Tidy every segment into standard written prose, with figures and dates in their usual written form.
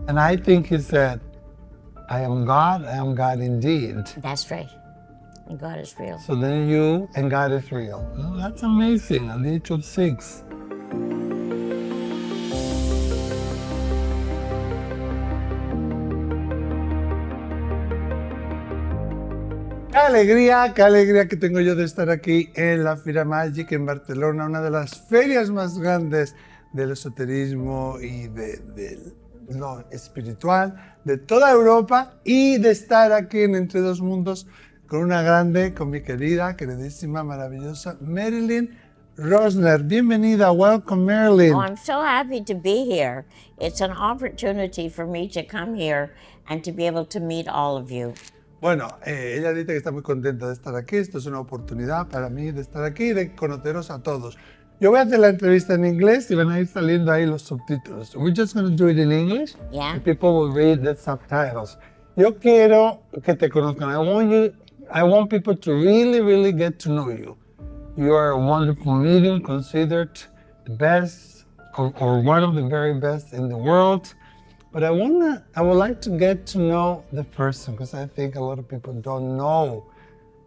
And I think he said, I am God indeed. That's right. And God is real. So then you and God is real. Well, that's amazing at the age of 6. Qué alegría que tengo yo de estar aquí en la Fira Magic en Barcelona, una de las ferias más grandes del esoterismo y de lo espiritual de toda Europa, y de estar aquí en Entre Dos Mundos con una grande, con mi queridísima, maravillosa Marilyn Rosner. Bienvenida, welcome Marilyn. Oh, I'm so happy to be here. It's an opportunity for me to come here and to be able to meet all of you. Bueno, ella dice que está muy contenta de estar aquí. Esto es una oportunidad para mí de estar aquí y de conoceros a todos. Yo voy a hacer la entrevista en inglés y van a ir saliendo ahí los subtítulos. We're just going to do it in English. Yeah. And people will read the subtitles. Yo quiero que te conozcan. I want people to really get to know you. You are a wonderful medium, considered the best or one of the very best in the world. But I would like to get to know the person, because I think a lot of people don't know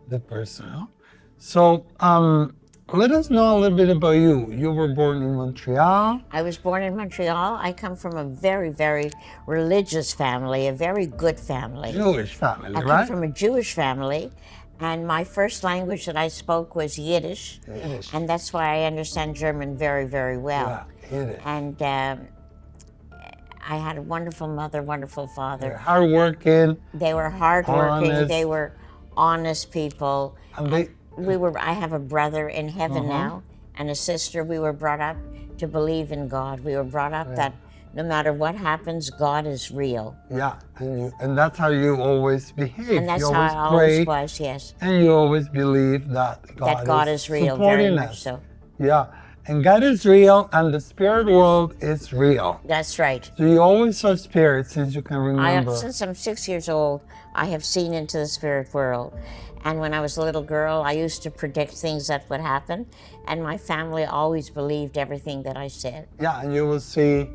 the person. No? So let us know a little bit about you. You were born in Montreal. I was born in Montreal. I come from a very religious family, a very good family. Jewish family, I right? come from a Jewish family, and my first language that I spoke was Yiddish. Yiddish. And that's why I understand German very well. Yeah, Yiddish. And I had a wonderful mother, wonderful father. They're hardworking. They were hardworking. Honest. They were honest people. And they, I have a brother in heaven now and a sister. We were brought up to believe in God. We were brought up that no matter what happens, God is real. yeah, and that's how you always behave. And that's you how always I pray, always was, yes. and you always believe that God is real, supporting very us. much so. Yeah, and God is real, and the spirit world is real. That's right. So you always saw spirit since you can remember. Since I'm 6 years old, I have seen into the spirit world. And when I was a little girl, I used to predict things that would happen. And my family always believed everything that I said. Yeah, and you will see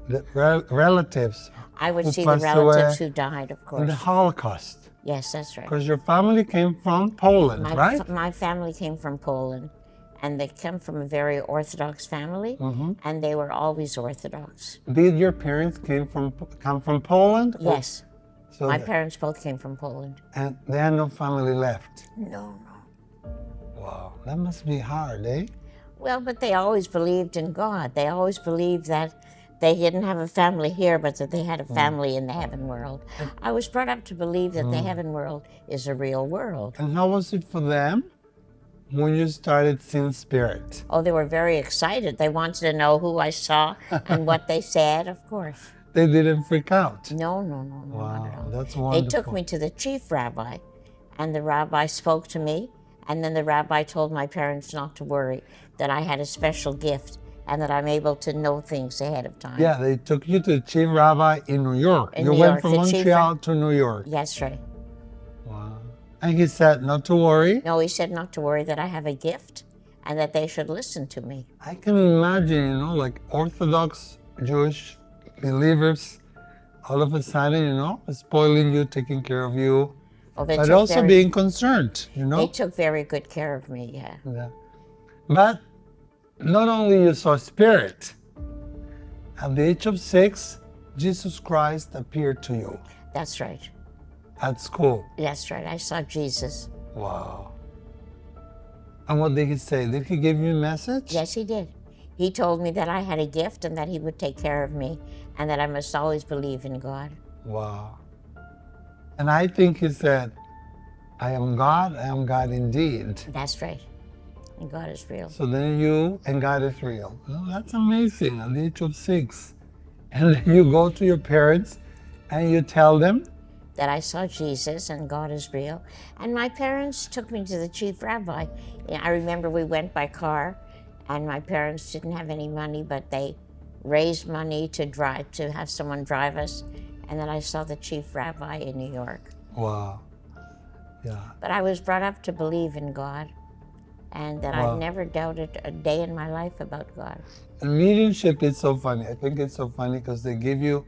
the relatives. I would who see the passed relatives away who died, of in course. the Holocaust. Yes, that's right. Because your family came from Poland, right? My family came from Poland. And they come from a very Orthodox family. And they were always Orthodox. Did your parents come from Poland? Yes. So My parents both came from Poland. And they had no family left. No. Wow, that must be hard, eh? Well, but they always believed in God. They always believed that they didn't have a family here, but that they had a family in the heaven world. I was brought up to believe that the heaven world is a real world. And how was it for them when you started seeing spirit? Oh, they were very excited. They wanted to know who I saw and what they said, of course. They didn't freak out? No, not at all. Wow, that's wonderful. They took me to the chief rabbi, and the rabbi spoke to me, and then the rabbi told my parents not to worry, that I had a special gift, and that I'm able to know things ahead of time. Yeah, they took you to the chief rabbi in New York. You went from Montreal to New York. That's right. Wow. And he said not to worry? No, he said not to worry, that I have a gift, and that they should listen to me. I can imagine, like Orthodox Jewish believers, all of a sudden, spoiling you, taking care of you, but also being concerned, They took very good care of me, yeah. But not only you saw spirit, at the age of 6, Jesus Christ appeared to you. That's right. At school. That's right, I saw Jesus. Wow. And what did he say? Did he give you a message? Yes, he did. He told me that I had a gift and that he would take care of me and that I must always believe in God. Wow. And I think he said, I am God indeed. That's right. And God is real. So then you and God is real. Well, that's amazing at the age of 6. And then you go to your parents and you tell them that I saw Jesus and God is real. And my parents took me to the chief rabbi. I remember we went by car, and my parents didn't have any money, but they raised money to have someone drive us. And then I saw the chief rabbi in New York. Wow. Yeah. But I was brought up to believe in God, and that I've never doubted a day in my life about God. And mediumship is so funny. I think it's so funny because they give you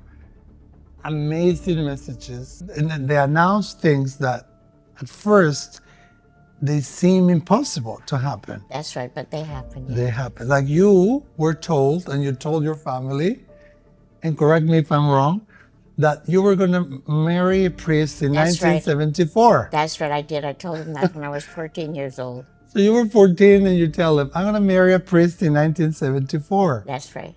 amazing messages. And then they announce things that at first they seem impossible to happen. That's right, but they happen. Yeah. They happen. Like you were told, and you told your family, and correct me if I'm wrong, that you were going to marry a priest in That's right. 1974. That's what I did. I told him that when I was 14 years old. So you were 14 and you tell them, I'm going to marry a priest in 1974. That's right.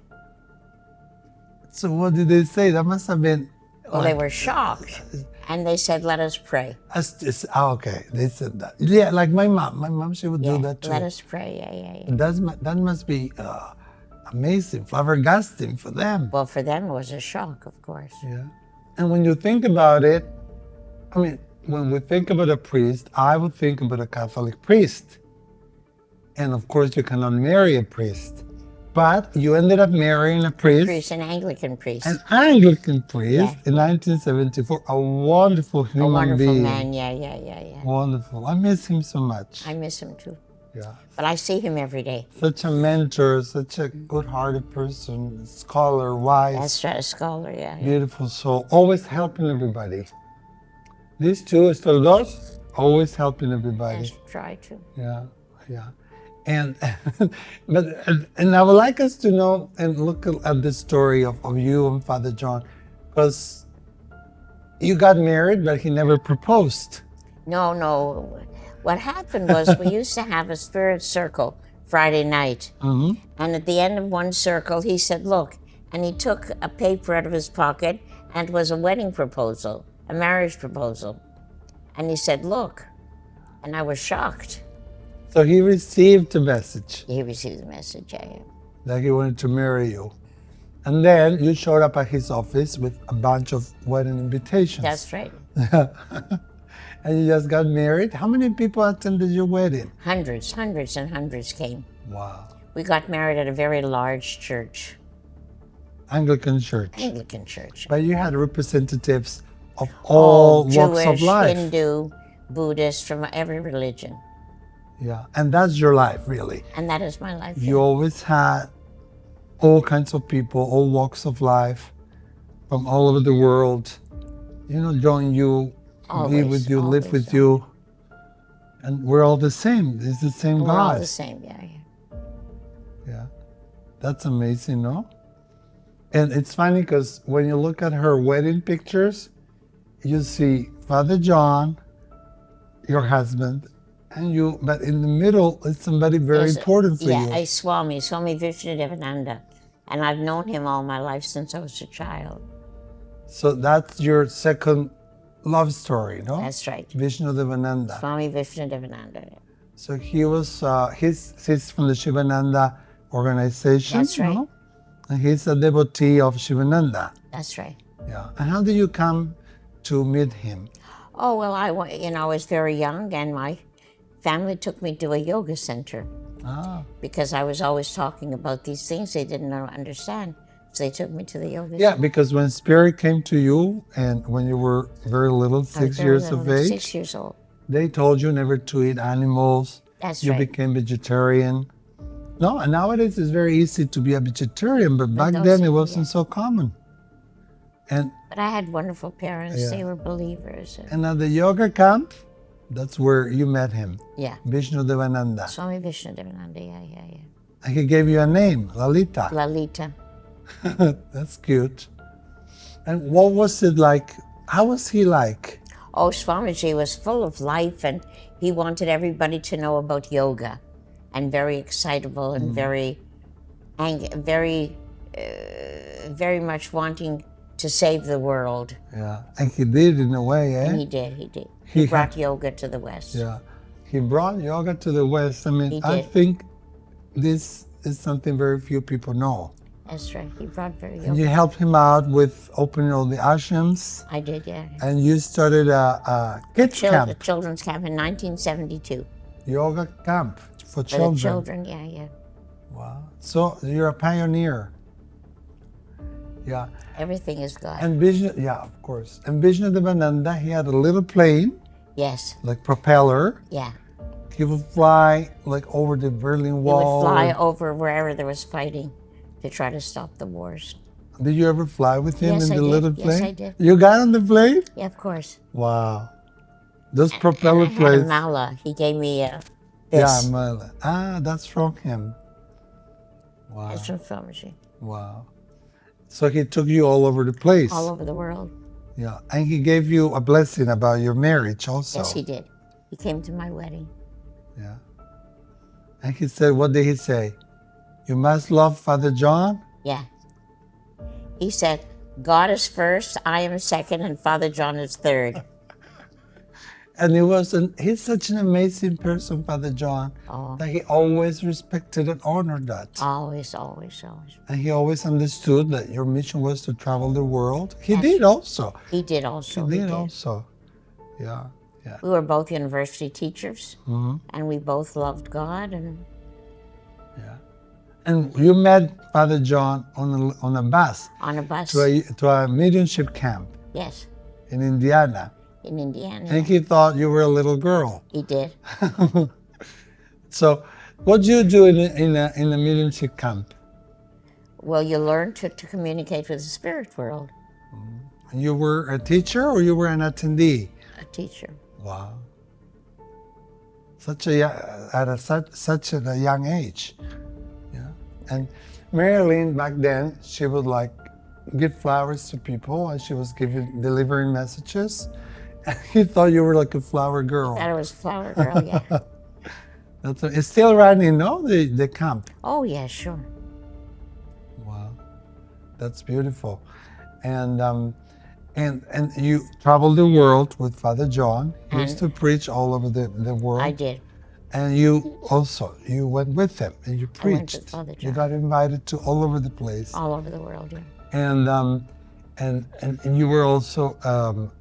So what did they say? That must have been... Well, they were shocked. And they said, let us pray. Okay, they said that. Yeah, like my mom. My mom, she would do that too. Let us pray. Yeah. And that must be amazing, flabbergasting for them. Well, for them it was a shock, of course. Yeah. And when you think about it, I mean, when we think about a priest, I would think about a Catholic priest. And of course, you cannot marry a priest. But you ended up marrying a priest. An Anglican priest. An Anglican priest in 1974. A wonderful human a wonderful being. Man, yeah. Wonderful. I miss him so much. I miss him too. Yeah. But I see him every day. Such a mentor, such a good-hearted person, scholar, wise. That's right, a scholar, yeah. Beautiful soul, always helping everybody. These two, estos dos, always helping everybody. Yes, try to. Yeah. And and I would like us to know and look at the story of you and Father John, because you got married, but he never proposed. No. What happened was we used to have a spirit circle Friday night. Mm-hmm. And at the end of one circle, he said, look, and he took a paper out of his pocket and it was a wedding proposal, a marriage proposal. And he said, look, and I was shocked. So he received a message. He received the message, yeah. That he wanted to marry you. And then you showed up at his office with a bunch of wedding invitations. That's right. And you just got married. How many people attended your wedding? Hundreds and hundreds came. Wow. We got married at a very large church. Anglican church. Anglican church. But you had representatives of all walks Jewish, of life. Hindu, Buddhist, from every religion. Yeah, and that's your life, really. And that is my life. You always had all kinds of people, all walks of life, from all over the world, join you, be with you, live with you. And we're all the same. It's the same God. We're all the same, yeah. Yeah. That's amazing, no? And it's funny because when you look at her wedding pictures, you see Father John, your husband, and you, but in the middle is somebody very important for you. Yeah, Swami Vishnudevananda. And I've known him all my life since I was a child. So that's your second love story, no? That's right. Vishnudevananda. Swami Vishnudevananda. So he was, he's from the Shivananda organization. That's right. No? And he's a devotee of Shivananda. That's right. Yeah. And how did you come to meet him? Oh, well, I was very young and my family took me to a yoga center. Because I was always talking about these things they didn't understand. So they took me to the yoga center. Yeah, because when Spirit came to you and when you were very little, 6 years of age. 6 years old. They told you never to eat animals. That's you right. became vegetarian. No, and nowadays it's very easy to be a vegetarian, but back then it wasn't so common. But I had wonderful parents. Yeah. They were believers. And at the yoga camp, that's where you met him. Yeah. Vishnudevananda. Swami Vishnudevananda, yeah. And he gave you a name, Lalita. Lalita. That's cute. And what was it like? How was he like? Oh, Swamiji was full of life and he wanted everybody to know about yoga and very excitable and very much wanting to save the world. Yeah, and he did in a way, eh? And he did. He brought yoga to the West. Yeah, he brought yoga to the West. I mean, I think this is something very few people know. That's right, he brought yoga. And you helped him out with opening all the ashrams. I did, yeah. And you started a kids camp. A children's camp in 1972. Yoga camp for children. For the children, yeah. Wow. So you're a pioneer. Yeah. Everything is God. And of course. And Vishnudevananda, he had a little plane. Yes. Like propeller. Yeah. He would fly like over the Berlin Wall. He would fly over wherever there was fighting to try to stop the wars. Did you ever fly with him Yes, in I the did. little Yes, plane? I did. You got on the plane? Yeah, of course. Wow. Those And propeller I had a planes. mala. He gave me Yeah, this. that's from him. Wow. It's from film machine. Wow. So he took you all over the place. All over the world. Yeah. And he gave you a blessing about your marriage also. Yes, he did. He came to my wedding. Yeah. And he said, what did he say? You must love Father John? Yeah. He said, God is first, I am second, and Father John is third. And he's such an amazing person, Father John, Oh, that he always respected and honored that. always, always, always. And he always understood that your mission was to travel the world. He Yes. did also. He did also. He did also. Yeah, yeah. We were both university teachers, Mm-hmm. and we both loved God. And Yeah. And you met Father John on a bus on a bus. to a mediumship camp Yes, in Indiana. in Indiana. And he thought you were a little girl. He did. So what do you do in a mediumship camp? Well, you learn to communicate with the spirit world. You were a teacher or you were an attendee? A teacher. Wow. Such a young age. Yeah. And Marilyn back then, she would like give flowers to people and she was delivering messages. And he thought you were like a flower girl. Thought it was Flower Girl, yeah. It's still running, no? The camp. Oh, yeah, sure. Wow. That's beautiful. And you traveled the world with Father John. He used to preach all over the world. I did. And you went with him and you I went preached. with Father You John. got invited to all over the place. All over the world, yeah. And you were also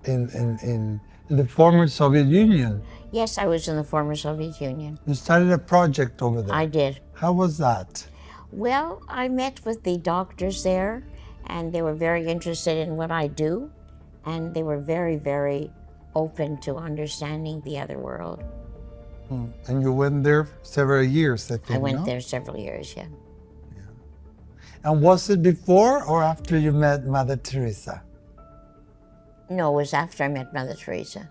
in the former Soviet Union. Yes, I was in the former Soviet Union. You started a project over there. I did. How was that? Well, I met with the doctors there, and they were very interested in what I do, and they were very, very open to understanding the other world. And you went there several years, I think, I went no? there several years, yeah. And was it before or after you met Mother Teresa? No, it was after I met Mother Teresa.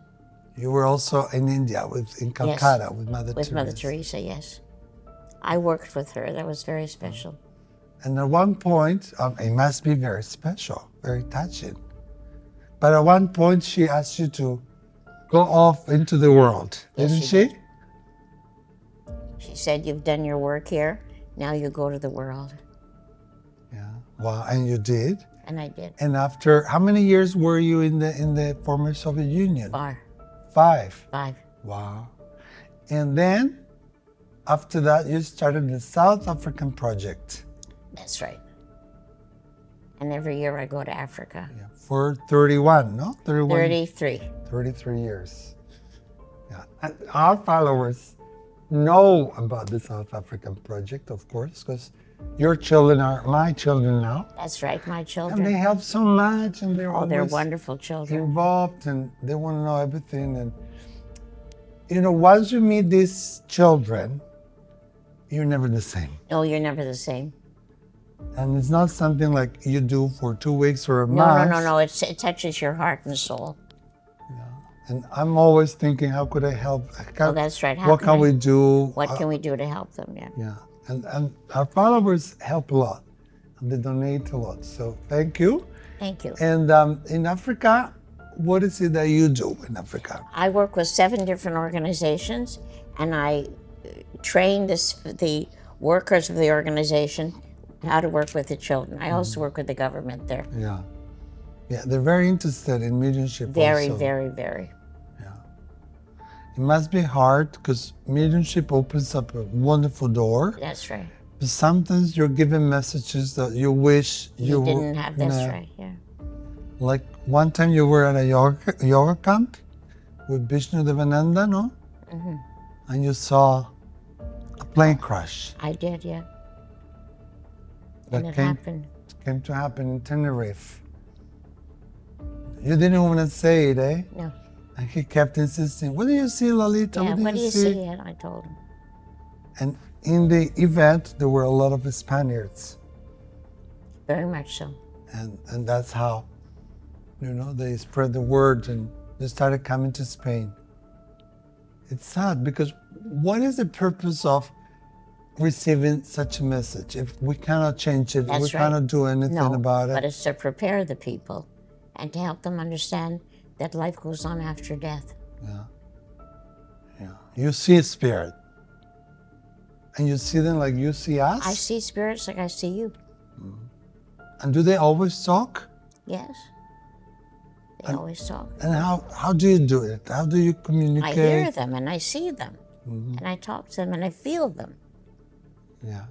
You were also in India, in Calcutta, with Mother With Teresa. Mother Teresa, yes. I worked with her. That was very special. And at one point, it must be very special, very touching. But at one point, she asked you to go off into the world, Yes, didn't she she? She said, you've done your work here, now you go to the world. Yeah. Wow, and you did. And I did. And after how many years were you in the former Soviet Union? 5. 5. Wow. And then, after that, you started the South African project. That's right. And every year I go to Africa. Yeah, for 31, no? 31? 33. 33 years. Yeah. And our followers know about the South African project, of course, because your children are my children now. That's right, my And they children. help so much, and they're Oh, they're always wonderful children. involved, and they want to know everything. And once you meet these children, you're never the same. No, you're never the same. And it's not something like you do for 2 weeks or a No, month. no. It touches your heart and soul. And I'm always thinking, how could I help? Oh, that's right. What can we do? What can we do to help them? Yeah. Yeah, and our followers help a lot, and they donate a lot. So thank you. Thank you. And in Africa, what is it that you do in Africa? I work with 7 different organizations, and I train the workers of the organization how to work with the children. I also work with the government there. Yeah, yeah, they're very interested in mediumship. Very, also. very, very. It must be hard because mediumship opens up a wonderful door. That's right. But sometimes you're given messages that you wish You didn't have. That's no. right. Yeah. Like one time you were at a yoga camp with Vishnu Devananda, no? Mm-hmm. And you saw a plane crash. I did. Yeah. That And it came happened. to happen in Tenerife. You didn't want to say it, eh? No. And he kept insisting, what do you see, Lalita? Yeah. What do you see? And I told him. And in the event, there were a lot of Spaniards. Very much so. And that's how, they spread the word and they started coming to Spain. It's sad because what is the purpose of receiving such a message if we cannot change it, That's we right. cannot do anything about it? But it's to prepare the people and to help them understand that life goes on after death. Yeah. You see spirit. And you see them like you see us? I see spirits like I see you. And do they always talk? Yes. They always talk. And how do you do it? How do you communicate? I hear them and I see them. And I talk to them and I feel them. Yeah.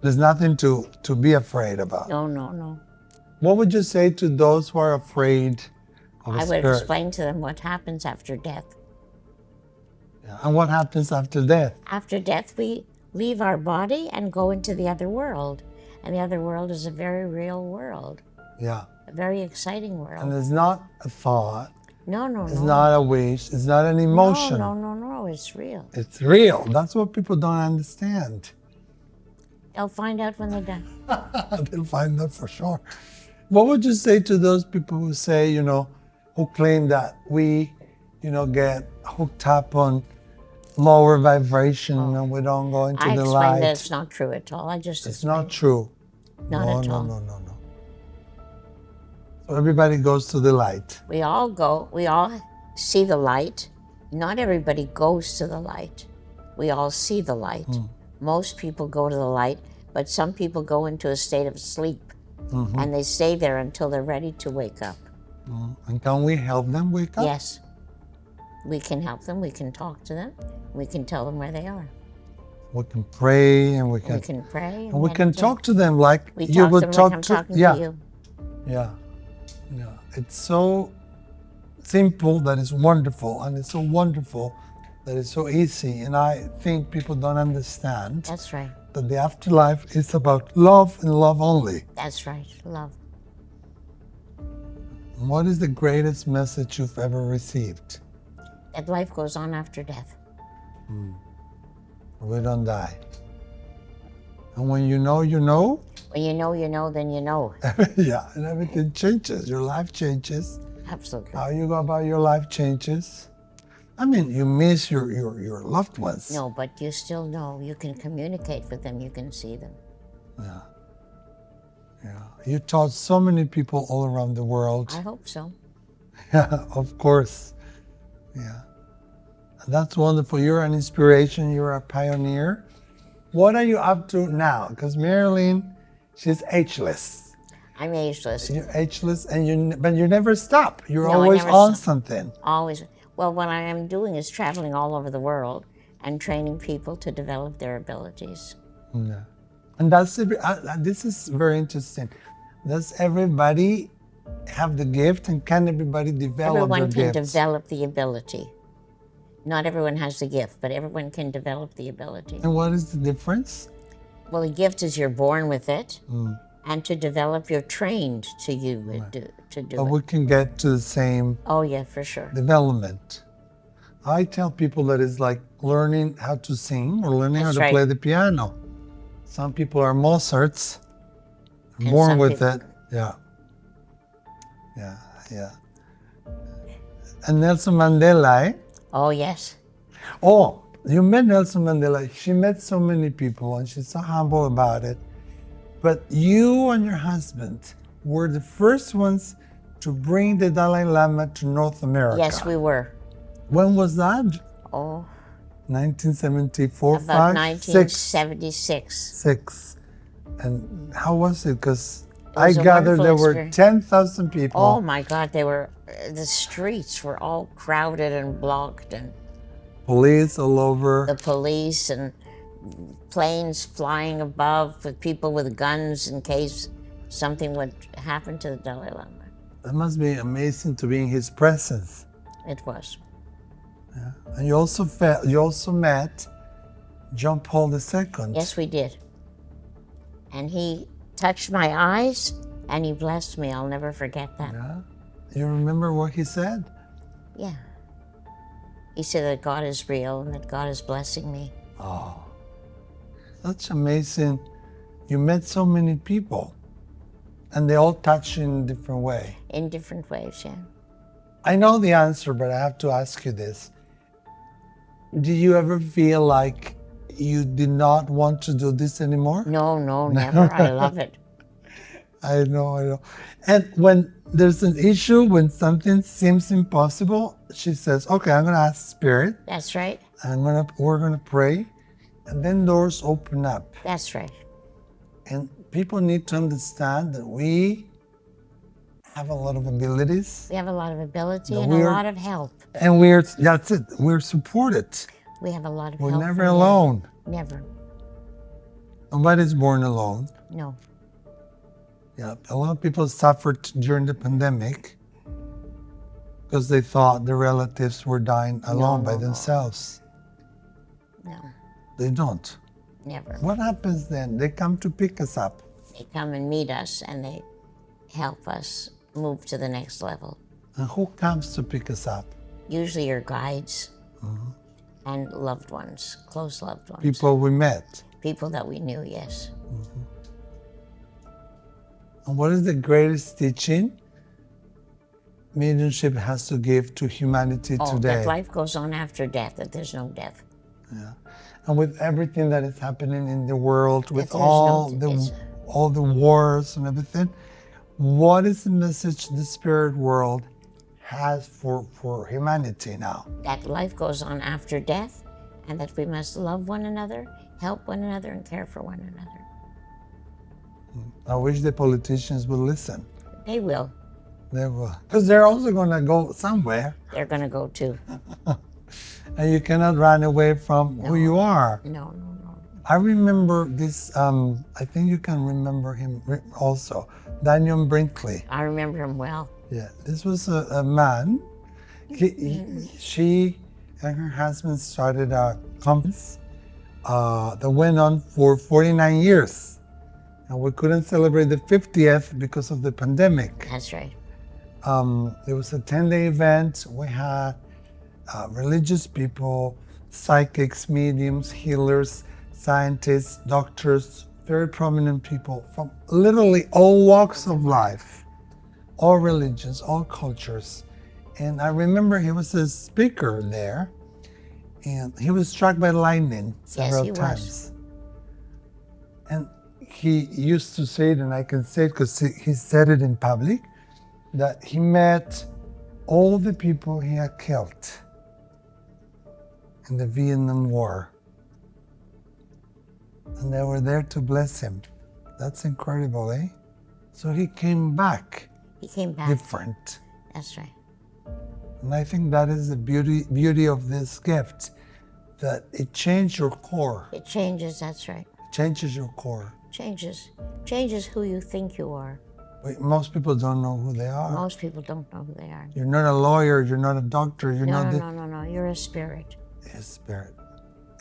There's nothing to be afraid about. No. What would you say to those who are afraid of a I spirit? would explain to them what happens after death. Yeah. And what happens after death? After death, we leave our body and go into the other world. And the other world is a very real world. Yeah. A very exciting world. And it's not a thought. No. It's not a wish. It's not an emotion. No. It's real. It's real. That's what people don't understand. They'll find out when they're done. They'll find out for sure. What would you say to those people who say, who claim that we, get hooked up on lower vibration and we don't go into I the explain light? that it's not true at all. It's not true. Not at all. No. So everybody goes to the light. We all see the light. Not everybody goes to the light. We all see the light. Most people go to the light, but some people go into a state of sleep. And they stay there until they're ready to wake up. And can we help them wake up? Yes. We can help them. We can talk to them. We can tell them where they are. We can pray and we can pray. and we can talk to them like We you talk would to them talk like I'm to talking to you. Yeah. It's so simple that it's wonderful, and it's so wonderful that it's so easy. And I think people don't understand That's right. that the afterlife is about love and love only. That's right. Love. What is the greatest message you've ever received? That life goes on after death. We don't die. And when you know, you know. When you know, then you know. Yeah, and everything changes. Your life changes. Absolutely. How you go about your life changes. I mean, you miss your loved ones. No, but you still know. You can communicate with them. You can see them. Yeah. You taught so many people all around the world. I hope so. Yeah, of course. Yeah. That's wonderful. You're an inspiration. You're a pioneer. What are you up to now? Because Marilyn, she's ageless. I'm ageless. You're ageless, but you never stop. You're No, I always never on stop. something. Always. Well, what I am doing is traveling all over the world and training people to develop their abilities. Yeah. And this is very interesting. Does everybody have the gift, and can everybody develop Everyone their can gifts? develop the ability. Not everyone has the gift, but everyone can develop the ability. And what is the difference? Well, the gift is you're born with it, and to develop, you're trained to to do But it. we can get to the same Oh, yeah, for sure. development. I tell people that it's like learning how to sing or learning That's how to right. play the piano. Some people are Mozarts, And born some with people- it. Yeah. And Nelson Mandela, eh? Oh, yes. Oh, you met Nelson Mandela. She met so many people and she's so humble about it. But you and your husband were the first ones to bring the Dalai Lama to North America. Yes, we were. When was that? Oh, 1974, about 5, 6, 1976. 6. And how was it? Because It I was a gathered there wonderful were experience. 10,000 people. Oh, my God, the streets were all crowded and blocked, and Police all over. the police and planes flying above with people with guns in case something would happen to the Dalai Lama. That must be amazing to be in his presence. It was. And you also met John Paul II. Yes, we did. And he touched my eyes and he blessed me. I'll never forget that. Yeah. You remember what he said? Yeah. He said that God is real and that God is blessing me. Oh, such amazing. You met so many people. And they all touch you in a different way. In different ways, yeah. I know the answer, but I have to ask you this. Do you ever feel like you did not want to do this anymore? No, never. I love it. I know. And when there's an issue, when something seems impossible, she says, okay, I'm going to ask Spirit. That's right. We're going to pray. And then doors open up. That's right. And people need to understand that we have a lot of abilities. We have a lot of ability No, and a lot of help. And that's it. We're supported. We have a lot of We're help. never alone. Never. Nobody's born alone. No. Yeah, a lot of people suffered during the pandemic because they thought their relatives were dying alone by themselves. No. They don't. Never. What happens then? They come to pick us up. They come and meet us and they help us move to the next level. And who comes to pick us up? Usually your guides and loved ones, close loved ones. People we met. People that we knew, yes. And what is the greatest teaching mediumship has to give to humanity today? That life goes on after death, that there's no death. Yeah. And with everything that is happening in the world, with That all the wars and everything, what is the message the spirit world has for humanity now? That life goes on after death and that we must love one another, help one another, and care for one another. I wish the politicians would listen. They will. They will. Because they're also going to go somewhere. They're going to go too. And you cannot run away from who you are. No. I remember this, I think you can remember him also, Daniel Brinkley. I remember him well. Yeah, this was a man. She and her husband started a conference that went on for 49 years. And we couldn't celebrate the 50th because of the pandemic. That's right. It was a 10-day event. We had religious people, psychics, mediums, healers, scientists, doctors, very prominent people from literally all walks of life, all religions, all cultures. And I remember he was a speaker there, and he was struck by lightning several times. And he used to say it, and I can say it because he said it in public, that he met all the people he had killed in the Vietnam War. And they were there to bless him. That's incredible, eh? So he came back. He came back. Different. That's right. And I think that is the beauty of this gift, that it changed your core. It changes, that's right. It changes your core. Changes who you think you are. Most people don't know who they are. Most people don't know who they are. You're not a lawyer, you're not a doctor, you're not... No. You're a spirit. A spirit.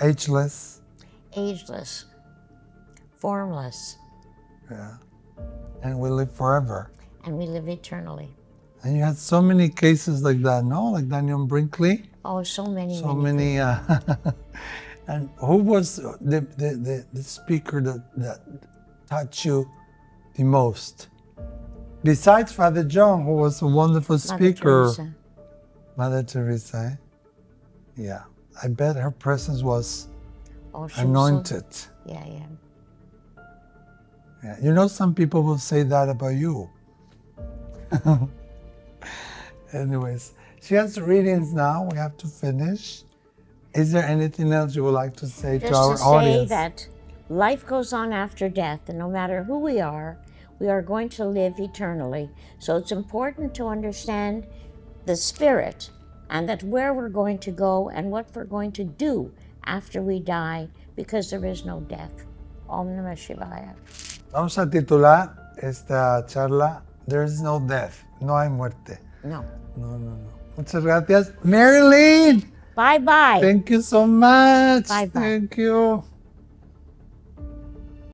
Ageless. Ageless. Formless. Yeah. And we live forever. And we live eternally. And you had so many cases like that, no? Like Daniel Brinkley? Oh, so many. And who was the speaker that touched you the most? Besides Father John, who was a wonderful speaker. Mother Teresa. Eh? Yeah. I bet her presence was anointed. Yeah. Yeah. You know, some people will say that about you. Anyways, she has readings now. We have to finish. Is there anything else you would like to say to our audience? Just to say that life goes on after death, and no matter who we are going to live eternally. So it's important to understand the spirit and that where we're going to go and what we're going to do after we die, because there is no death. Om Namah Shivaya. Vamos a titular esta charla, There is no death, no hay muerte. No. No. Muchas gracias. Marilyn! Bye-bye. Thank you so much. Bye-bye. Thank you.